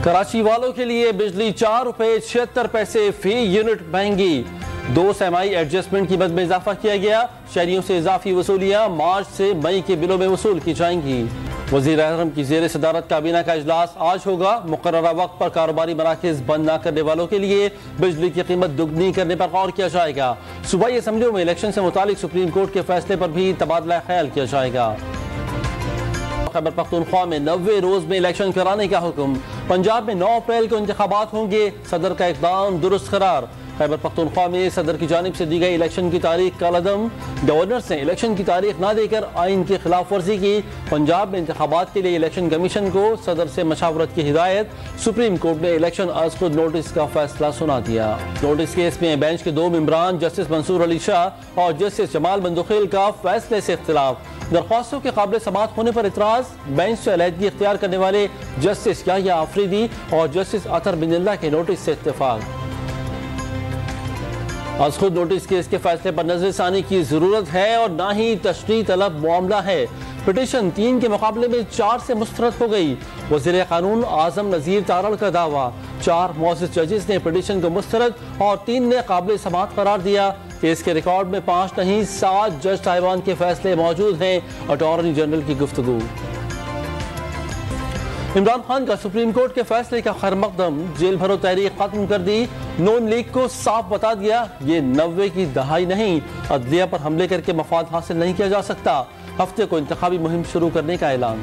کراچی والوں کے لیے بجلی 4 روپے 76 پیسے فی یونٹ مہنگی، 2 سیمائی ایڈجسٹمنٹ قیمت میں اضافہ کیا گیا۔ شہریوں سے اضافی وصولیاں مارچ سے مئی کے بلوں میں وصول کی جائیں گی۔ وزیر اعظم کی زیر صدارت کابینہ کا اجلاس آج ہوگا۔ مقررہ وقت پر کاروباری مراکز بند نہ کرنے والوں کے لیے بجلی کی قیمت دگنی کرنے پر غور کیا جائے گا۔ صوبائی اسمبلیوں میں الیکشن سے متعلق سپریم کورٹ کے فیصلے پر بھی تبادلہ خیال کیا جائے گا۔ خیبر پختونخوا میں 90 روز میں الیکشن کرانے کا حکم۔ پنجاب میں 9 اپریل کو انتخابات ہوں گے، صدر کا اقدام درست قرار۔ خیبر پختونخوا میں صدر کی جانب سے دی گئی الیکشن کی تاریخ کا عدم، گورنر نے الیکشن کی تاریخ نہ دے کر آئین کی خلاف ورزی کی۔ پنجاب میں انتخابات کے لیے الیکشن کمیشن کو صدر سے مشاورت کی ہدایت۔ سپریم کورٹ نے الیکشن از خود نوٹس کا فیصلہ سنا دیا۔ نوٹس کیس میں بینچ کے 2 ممبران جسٹس منصور علی شاہ اور جسٹس جمال مندوخیل کا فیصلے سے اختلاف۔ درخواستوں کے قابل سماعت ہونے پر اعتراض، بینچ سے علیحدگی اختیار کرنے والے جسٹس یحییٰ آفریدی اور جسٹس اطہر بن اللہ کے نوٹس سے اتفاق۔ از خود نوٹس کیس کے فیصلے پر نظر ثانی کی ضرورت ہے اور نہ ہی تشریح طلب معاملہ ہے۔ پٹیشن 3 کے مقابلے میں 4 سے مسترد ہو گئی۔ وزیر قانون اعظم نذیر تارڑ کا دعویٰ، 4 معزز ججز نے پٹیشن کو مسترد اور 3 نے قابل سماعت قرار دیا۔ کیس کے ریکارڈ میں 5 نہیں 7 جج تائیوان کے فیصلے موجود ہیں۔ اٹارنی جنرل کی گفتگو۔ عمران خان کا سپریم کورٹ کے فیصلے کا خیر مقدم، جیل بھرو تحریک ختم کر دی۔ نون لیگ کو صاف بتا دیا یہ 90 کی دہائی نہیں، عدلیہ پر حملے کر کے مفاد حاصل نہیں کیا جا سکتا۔ ہفتے کو انتخابی مہم شروع کرنے کا اعلان۔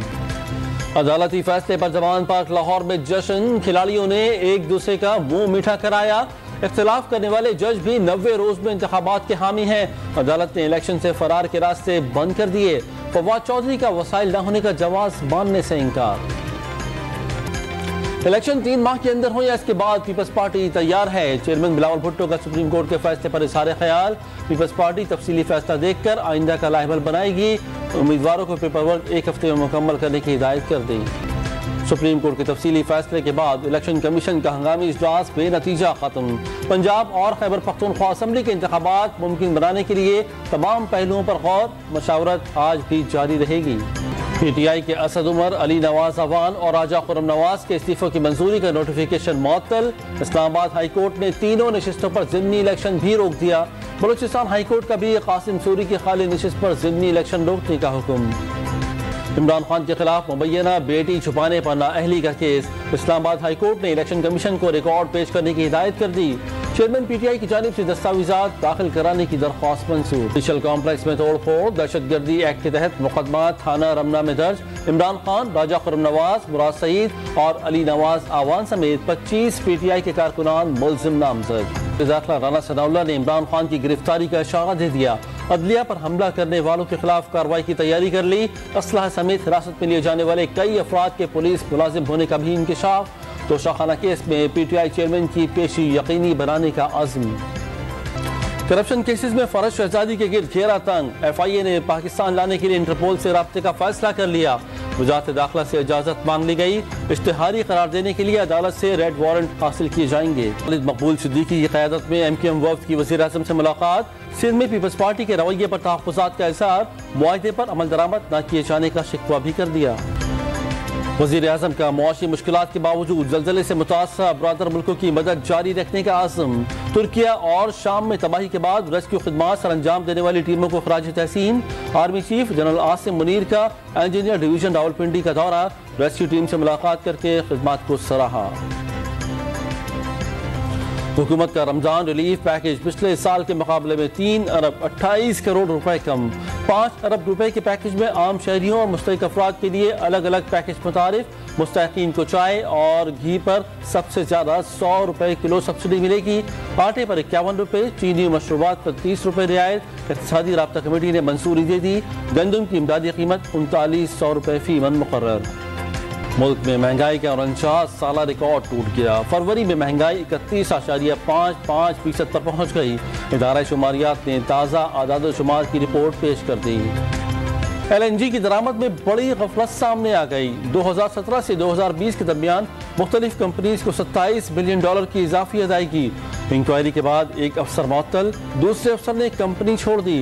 عدالتی فیصلے پر زمان پارک لاہور میں جشن، کھلاڑیوں نے ایک دوسرے کا منہ میٹھا کرایا۔ اختلاف کرنے والے جج بھی 90 روز میں انتخابات کے حامی ہیں۔ عدالت نے الیکشن سے فرار کے راستے بند کر دیے۔ فواد چودھری کا وسائل نہ ہونے کا جواز ماننے سے انکار۔ الیکشن 3 ماہ کے اندر ہو یا اس کے بعد پیپلز پارٹی تیار ہے، چیئرمین بلاول بھٹو کا سپریم کورٹ کے فیصلے پر اظہار خیال۔ پیپلز پارٹی تفصیلی فیصلہ دیکھ کر آئندہ کا لاہبل بنائے گی۔ امیدواروں کو پیپر ورک 1 ہفتے میں مکمل کرنے کی ہدایت کر دی۔ سپریم کورٹ کے تفصیلی فیصلے کے بعد الیکشن کمیشن کا ہنگامی اجلاس بے نتیجہ ختم۔ پنجاب اور خیبر پختونخوا اسمبلی کے انتخابات ممکن بنانے کے لیے تمام پہلوؤں پر غور، مشاورت آج بھی جاری رہے گی۔ پی ٹی آئی کے اسد عمر، علی نواز اعوان اور راجہ خرم نواز کے استعفوں کی منظوری کا نوٹیفیکیشن معطل۔ اسلام آباد ہائی کورٹ نے تینوں نشستوں پر ضمنی الیکشن بھی روک دیا۔ بلوچستان ہائی کورٹ کا بھی قاسم سوری کی خالی نشست پر ضمنی الیکشن روکنے کا حکم۔ عمران خان کے خلاف مبینہ بیٹی چھپانے پر نااہلی کا کیس، اسلام آباد ہائی کورٹ نے الیکشن کمیشن کو ریکارڈ پیش کرنے کی ہدایت کر دی۔ چیئرمین پی ٹی آئی کی جانب سے دستاویزات داخل کرانے کی درخواست منظور۔ جوڈیشل کمپلیکس میں توڑ پھوڑ، دہشت گردی ایکٹ کے تحت مقدمات تھانہ رمنا میں درج۔ عمران خان، راجہ خرم نواز، مراد سعید اور علی نواز اعوان سمیت 25 پی ٹی آئی کے کارکنان ملزم نامزد۔ داخلہ رانا ثناء اللہ نے عمران خان کی گرفتاری کا اشارہ دے دیا۔ عدلیہ پر حملہ کرنے والوں کے خلاف کارروائی کی تیاری کر لی۔ اسلحہ سمیت حراست میں لیے جانے والے کئی افراد کے پولیس ملازم ہونے کا بھی انکشاف۔ توشہ خانہ کیس میں پی ٹی آئی چیئرمین کی پیشی یقینی بنانے کا عزم۔ کرپشن کیسز میں فرج شہزادی کے گرد گھیرا تنگ، ایف آئی اے نے پاکستان لانے کے لیے انٹرپول سے رابطے کا فیصلہ کر لیا۔ وزارت داخلہ سے اجازت مانگ لی گئی۔ اشتہاری قرار دینے کے لیے عدالت سے ریڈ وارنٹ حاصل کیے جائیں گے۔ خالد مقبول صدیقی کی قیادت میں ایم کیو ایم وفد کی وزیر اعظم سے ملاقات۔ سندھ میں پیپلز پارٹی کے رویے پر تحفظات کا اظہار، معاہدے پر عمل درآمد نہ کیے جانے کا شکوہ بھی کر دیا۔ وزیر اعظم کا معاشی مشکلات کے باوجود زلزلے سے متاثرہ برادر ملکوں کی مدد جاری رکھنے کا عزم۔ ترکیہ اور شام میں تباہی کے بعد ریسکیو خدمات سر انجام دینے والی ٹیموں کو خراج تحسین۔ Army chief general Asim Munir کا انجینئر ڈویژن راولپنڈی کا دورہ، ریسکیو ٹیم سے ملاقات کر کے خدمات کو سراہا۔ حکومت کا رمضان ریلیف پیکج پچھلے سال کے مقابلے میں 3 ارب 28 کروڑ روپے کم۔ 5 ارب روپے کے پیکج میں عام شہریوں اور مستحق افراد کے لیے الگ الگ پیکج متعارف۔ مستحقین کو چائے اور گھی پر سب سے زیادہ 100 روپے کلو سبسڈی ملے گی۔ آٹے پر 51 روپے، چینی مشروبات پر 30 روپے رعایت۔ اقتصادی رابطہ کمیٹی نے منظوری دے دی۔ گندم کی امدادی قیمت 3900 روپے فی من مقرر۔ ملک میں مہنگائی کا 49 سالہ ریکارڈ ٹوٹ گیا۔ فروری میں مہنگائی 31.55% پر پہنچ گئی۔ ادارہ شماریات نے تازہ اعداد و شمار کی رپورٹ پیش کر دی۔ ایل این جی کی درآمد میں بڑی غفلت سامنے آ گئی۔ 2017 سے 2020 کے درمیان مختلف کمپنیز کو $27 بلین کی اضافی ادائیگی۔ انکوائری کے بعد ایک افسر معطل، دوسرے افسر نے کمپنی چھوڑ دی۔